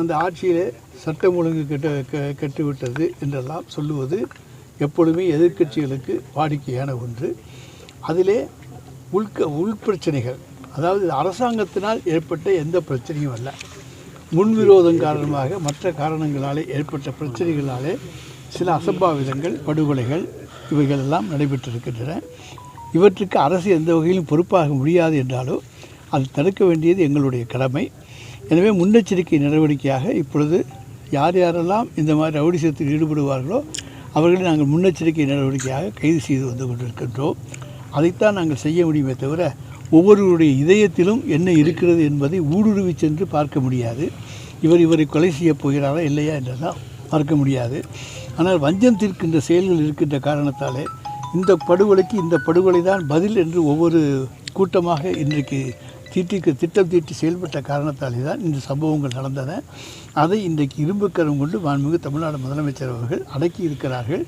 அந்த ஆட்சியிலே சட்டம் ஒழுங்கு கெட்டுவிட்டது என்றெல்லாம் சொல்லுவது எப்பொழுதுமே எதிர்க்கட்சிகளுக்கு வாடிக்கையான ஒன்று. அதிலே உள்பிரச்சனைகள், அதாவது அரசாங்கத்தினால் ஏற்பட்ட எந்த பிரச்சனையும் அல்ல, முன்விரோதம் காரணமாக மற்ற காரணங்களாலே ஏற்பட்ட பிரச்சனைகளாலே சில அசம்பாவிதங்கள், படுகொலைகள் இவைகளெல்லாம் நடைபெற்றிருக்கின்றன. இவற்றுக்கு அரசு எந்த வகையிலும் பொறுப்பாக முடியாது என்றாலும் அது தடுக்க வேண்டியது எங்களுடைய கடமை. எனவே முன்னெச்சரிக்கை நடவடிக்கையாக இப்பொழுது யார் யாரெல்லாம் இந்த மாதிரி ரவுடிசத்தில் ஈடுபடுவார்களோ அவர்களை நாங்கள் முன்னெச்சரிக்கை நடவடிக்கையாக கைது செய்து வந்து கொண்டிருக்கின்றோம். அதைத்தான் நாங்கள் செய்ய முடியுமே தவிர ஒவ்வொருவருடைய இதயத்திலும் என்ன இருக்கிறது என்பதை ஊடுருவி சென்று பார்க்க முடியாது. இவரை கொலை செய்ய போகிறாரா இல்லையா என்றெல்லாம் பார்க்க முடியாது. ஆனால் வஞ்சம் தீர்க்கின்ற செயல்கள் இருக்கின்ற காரணத்தாலே இந்த படுகொலைக்கு இந்த படுகொலை தான் பதில் என்று ஒவ்வொரு கூட்டமாக இன்றைக்கு திட்டம் தீட்டி செயல்பட்ட காரணத்தாலே தான் இந்த சம்பவங்கள் நடந்தன. அதை இன்றைக்கு இரும்புக்கரம் கொண்டு மாண்புமிகு தமிழ்நாடு முதலமைச்சர் அவர்கள் அடக்கி இருக்கிறார்கள்.